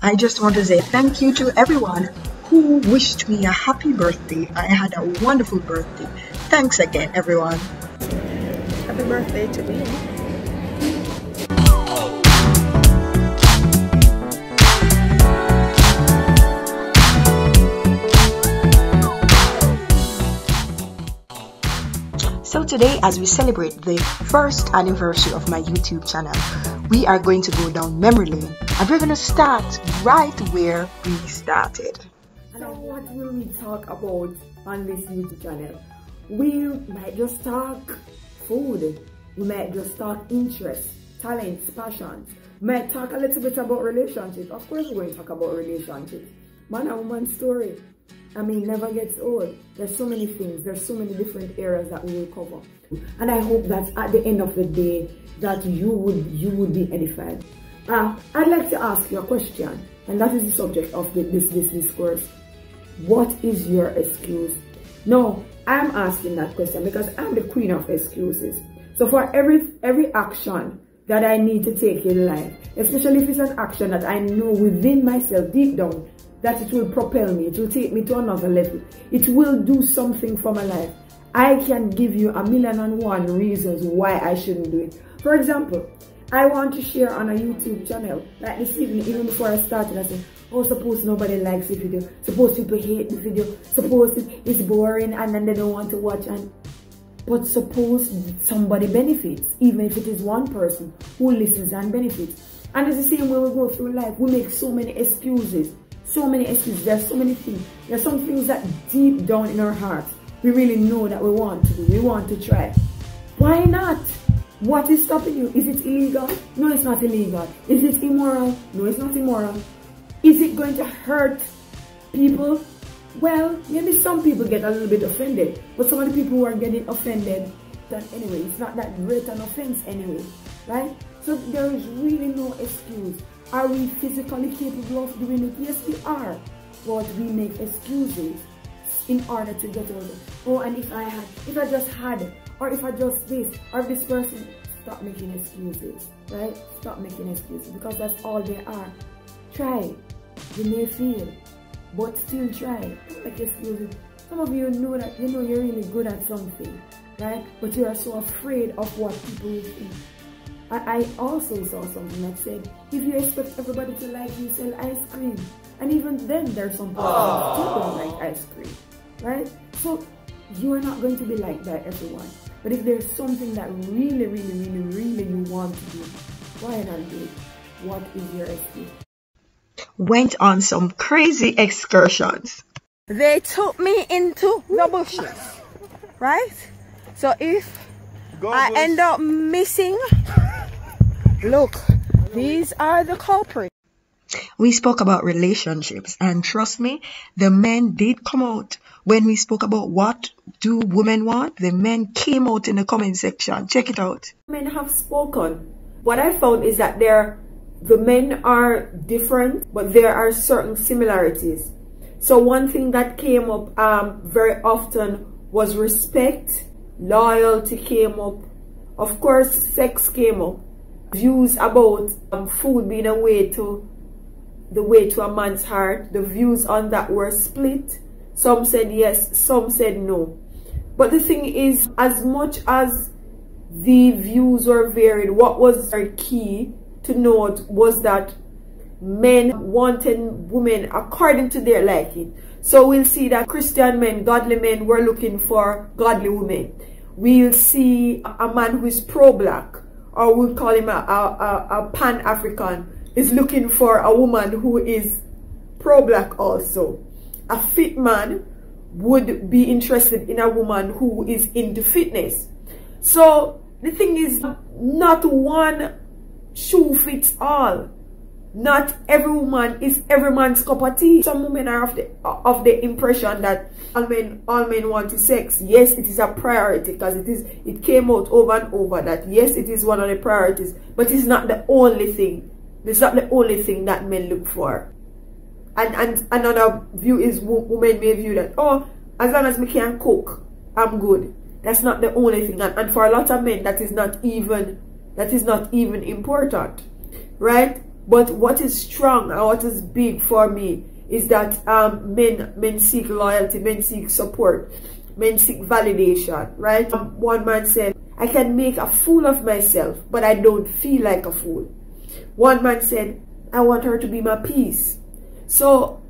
I just want to say thank you to everyone who wished me a happy birthday. I had a wonderful birthday. Thanks again, everyone. Happy birthday to me. So today, as we celebrate the first anniversary of my YouTube channel, we are going to go down memory lane and we're going to start right where we started. So what will we talk about on this YouTube channel? We might just talk food, we might just talk interests, talents, passions, we might talk a little bit about relationships. Of course we're going to talk about relationships. Man and woman story. I mean, never gets old. There's so many things, there's so many different areas that we will cover. And I hope that at the end of the day, that you would be edified. I'd like to ask you a question, and that is the subject of this discourse. What is your excuse? No, I'm asking that question because I'm the queen of excuses. So for every action that I need to take in life, especially if it's an action that I know within myself, deep down, that it will propel me, it will take me to another level, it will do something for my life, I can give you 1,000,001 reasons why I shouldn't do it. For example, I want to share on a YouTube channel. Like this evening, even before I started, I said, oh, suppose nobody likes the video, suppose people hate the video, suppose it's boring and then they don't want to watch. But suppose somebody benefits, even if it is one person who listens and benefits. And it's the same way we go through life. We make so many excuses. So many excuses. There's so many things. There's some things that deep down in our hearts, we really know that we want to do. We want to try. Why not? What is stopping you? Is it illegal? No, it's not illegal. Is it immoral? No, it's not immoral. Is it going to hurt people? Well, maybe some people get a little bit offended. But some of the people who are getting offended, then anyway, it's not that great an offense anyway. Right? So there is really no excuse. Are we physically capable of doing it? Yes, we are. But we make excuses in order to get over it. Oh, and if I just had, or if I just this, or this person, stop making excuses, right? Stop making excuses because that's all they are. Try. You may fail, but still try. Don't make excuses. Some of you know that you're really good at something, right? But you are so afraid of what people will think. I also saw something that said, if you expect everybody to like you, sell ice cream. And even then, there's some people who still don't like ice cream, right? So you are not going to be liked by everyone. But if there's something that really you want to do, why not do it? What is your excuse? Went on some crazy excursions. They took me into the bushes, right? So if I end up missing, look, these are the culprits. We spoke about relationships, and trust me, the men did come out. When we spoke about what do women want, the men came out in the comment section. Check it out. Men have spoken. What I found is that the men are different, but there are certain similarities. So one thing that came up very often was respect, loyalty came up, of course sex came up, views about food being the way to a man's heart. The views on that were split. Some said yes, some said no. But the thing is, as much as the views were varied, what was very key to note was that men wanted women according to their liking. So we'll see that Christian men, godly men, were looking for godly women. We'll see a man who is pro-black, or we'll call him a pan-African, is looking for a woman who is pro-black also. A fit man would be interested in a woman who is into fitness. So the thing is, not one shoe fits all. Not every woman is every man's cup of tea. Some women are of the impression that all men want is sex. Yes, it is a priority because it came out over and over that yes, it is one of the priorities, but it's not the only thing. It's not the only thing that men look for. And another view is women may view that, oh, as long as me can cook, I'm good. That's not the only thing. And for a lot of men, that is not even important, right? But what is strong and what is big for me is that men seek loyalty, men seek support, men seek validation, right? One man said, I can make a fool of myself, but I don't feel like a fool. One man said, I want her to be my peace. So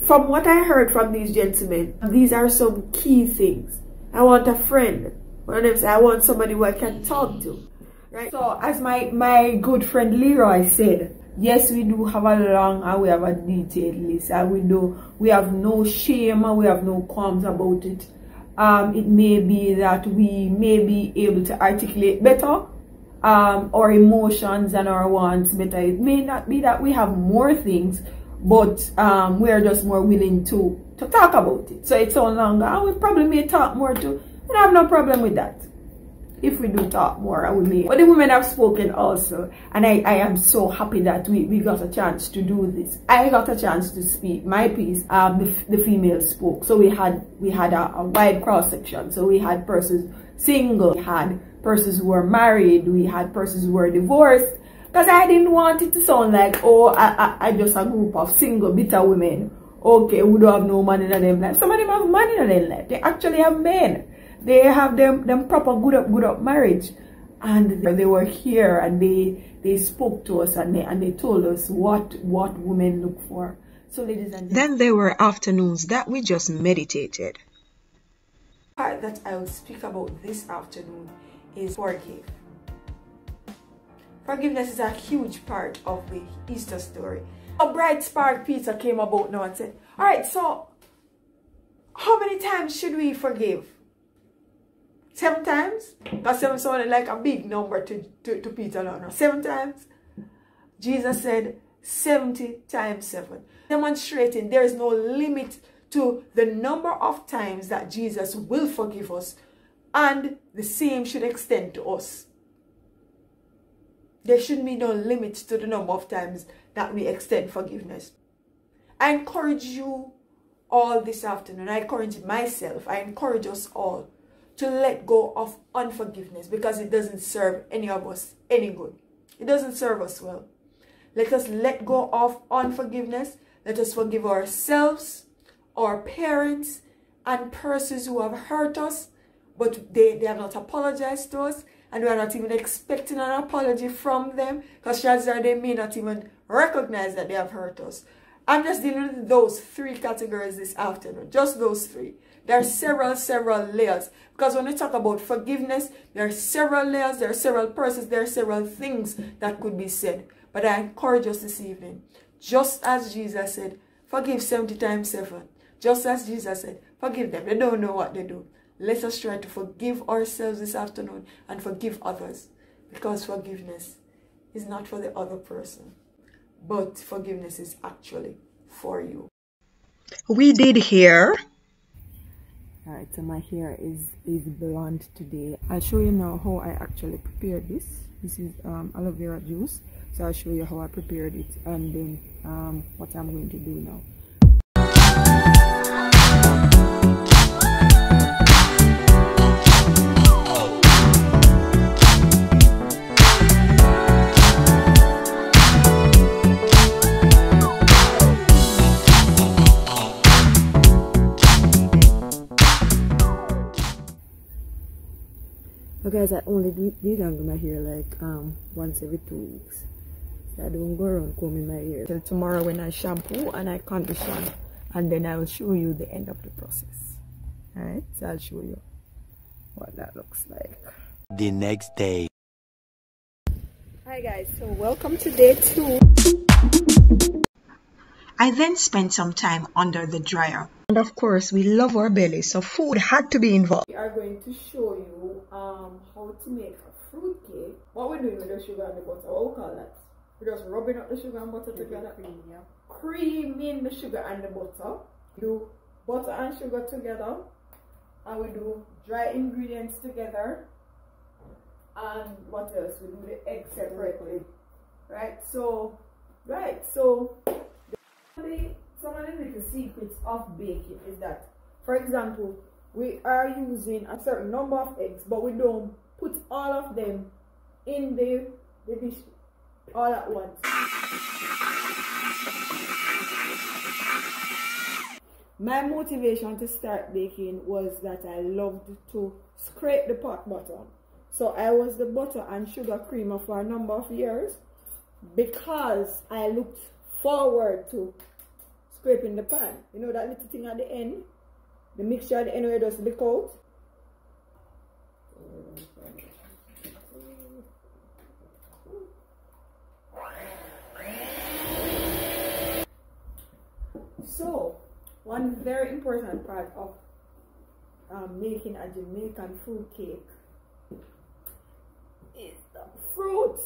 from what I heard from these gentlemen, these are some key things. I want a friend. One of them said, I want somebody who I can talk to. Right? So as my good friend Leroy said, yes, we do have a long and we have a detailed list, and we have no shame and we have no qualms about it. It may be that we may be able to articulate better our emotions and our wants better. It may not be that we have more things, but we are just more willing to talk about it. So it's so longer, and we probably may talk more too. And I have no problem with that. If we do talk more, I would may. But the women have spoken also, and I am so happy that we got a chance to do this. I got a chance to speak my piece. The females spoke, so we had a wide cross section. So we had persons single, we had persons who were married, we had persons who were divorced. Because I didn't want it to sound like, oh, I just a group of single bitter women. Okay, who don't have no man in them life. Some of them have money in their life. They actually have men. They have them proper good up marriage, and they were here and they spoke to us and they told us what women look for. So ladies and gentlemen, then there were afternoons that we just meditated. The part that I will speak about this afternoon is forgive. Forgiveness is a huge part of the Easter story. A bright spark Peter came about now and said, all right, so how many times should we forgive? 7 times? Because 7 sounded like a big number to Peter now. 7 times? Jesus said 70 times 7. Demonstrating there is no limit to the number of times that Jesus will forgive us, and the same should extend to us. There should be no limit to the number of times that we extend forgiveness. I encourage you all this afternoon. I encourage myself. I encourage us all to let go of unforgiveness, because it doesn't serve any of us any good. It doesn't serve us well. Let us let go of unforgiveness. Let us forgive ourselves, our parents, and persons who have hurt us, but they have not apologized to us, and we are not even expecting an apology from them, because chances are they may not even recognize that they have hurt us. I'm just dealing with those 3 categories this afternoon, just those 3. There are several layers, because when we talk about forgiveness, there are several layers, there are several persons, there are several things that could be said. But I encourage us this evening, just as Jesus said, forgive 70 times 7. Just as Jesus said, forgive them. They don't know what they do. Let us try to forgive ourselves this afternoon and forgive others, because forgiveness is not for the other person, but forgiveness is actually for you. We did hear. Alright, so my hair is blonde today. I'll show you now how I actually prepared this. This is aloe vera juice. So I'll show you how I prepared it, and then what I'm going to do now. So guys, I only detangle my hair like once every 2 weeks. So I don't go around combing my hair till tomorrow when I shampoo and I condition, and then I will show you the end of the process. Alright, so I'll show you what that looks like the next day. Hi guys, so welcome to day 2. I then spent some time under the dryer. And of course, we love our belly, so food had to be involved. We are going to show you how to make a fruit cake. What we're doing with the sugar and the butter, what we call that? We're just rubbing up the sugar and butter together. Creaming the sugar and the butter. We do butter and sugar together, and we do dry ingredients together. And what else? We do the egg separately. Right? So some of the little secrets of baking is that, for example, we are using a certain number of eggs, but we don't put all of them in the dish all at once. My motivation to start baking was that I loved to scrape the pot bottom. So I was the butter and sugar creamer for a number of years because I looked forward to scraping the pan. You know that little thing at the end? The mixture at the end where it does leak out? So, one very important part of making a Jamaican fruit cake is the fruit.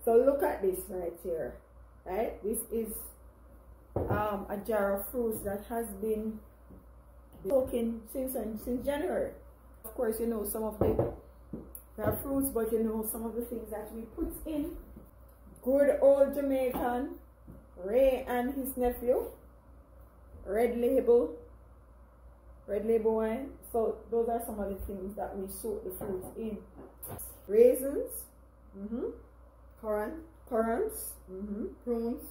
So look at this right here, right? This is a jar of fruits that has been soaking since January. Of course, you know some of the fruits, but you know some of the things that we put in. Good old Jamaican, Ray and his nephew, red label wine. So those are some of the things that we soak the fruits in. Raisins, currants, prunes,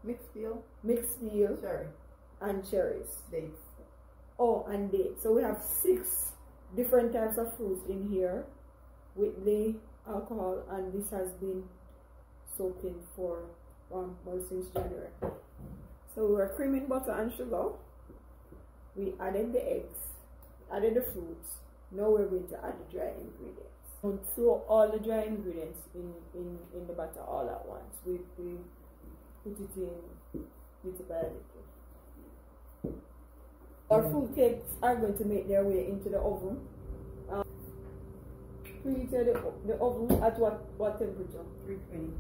mixed peel, cherry, and cherries. Dates. Oh, and dates. So we have 6 different types of fruits in here with the alcohol, and this has been soaking for since January. So we were creaming butter and sugar. We added the eggs, added the fruits. Now we're going to add the dry ingredients. Don't throw all the dry ingredients in the butter all at once. We put it in little by little. Our fruit cakes are going to make their way into the oven. Preheated the oven at what temperature? 320.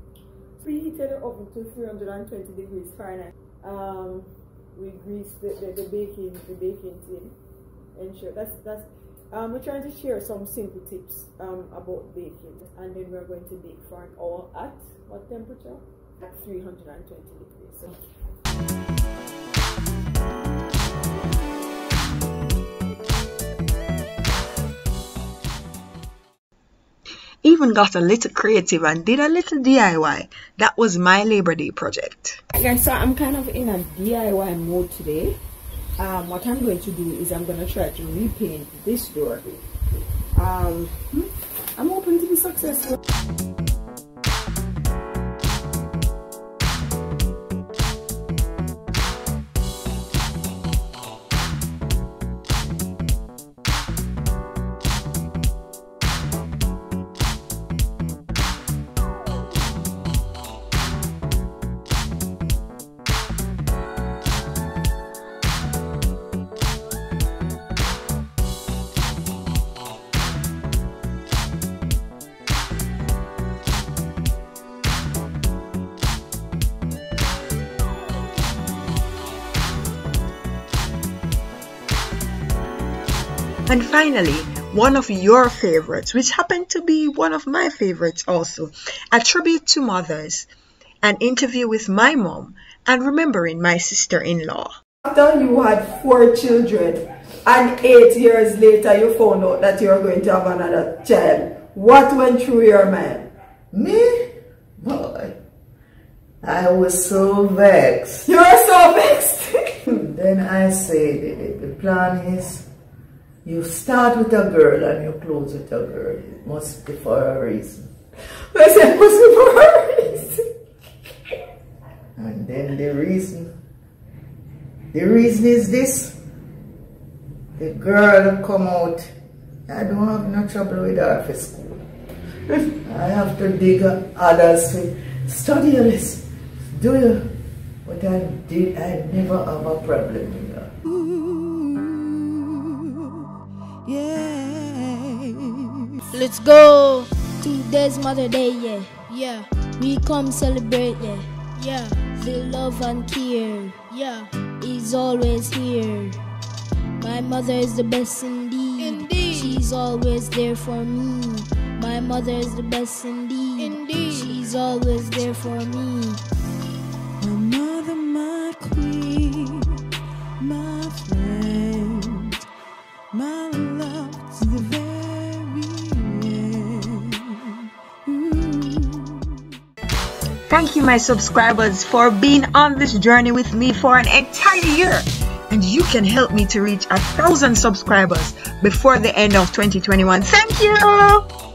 Preheated the oven to 320 degrees Fahrenheit. We grease the baking tin. Ensure that's we're trying to share some simple tips about baking, and then we're going to bake for an hour at what temperature? At 320 degrees. So. Even got a little creative and did a little DIY. That was my Labor Day project. Guys, so I'm kind of in a DIY mode today. What I'm going to do is I'm going to try to repaint this door. I'm hoping to be successful. And finally, one of your favorites, which happened to be one of my favorites also, a tribute to mothers, an interview with my mom, and remembering my sister-in-law. After you had 4 children and 8 years later you found out that you were going to have another child, what went through your mind? Me? Boy, I was so vexed. You were so vexed? Then I said, the plan is, you start with a girl and you close with a girl. It must be for a reason. I said it must be for a reason. And then the reason is this. The girl come out, I don't have no trouble with her for school. I have to dig others to study a lesson. Do you? But I never have a problem with her. Let's go. Today's Mother Day, yeah. Yeah. We come celebrate, yeah. Yeah. The love and care, yeah, is always here. My mother is the best indeed. Indeed. She's always there for me. My mother is the best indeed. Indeed. She's always there for me. My mother, my queen, my friend, my love to the very end. Thank you, my subscribers, for being on this journey with me for an entire year. And you can help me to reach 1,000 subscribers before the end of 2021. Thank you!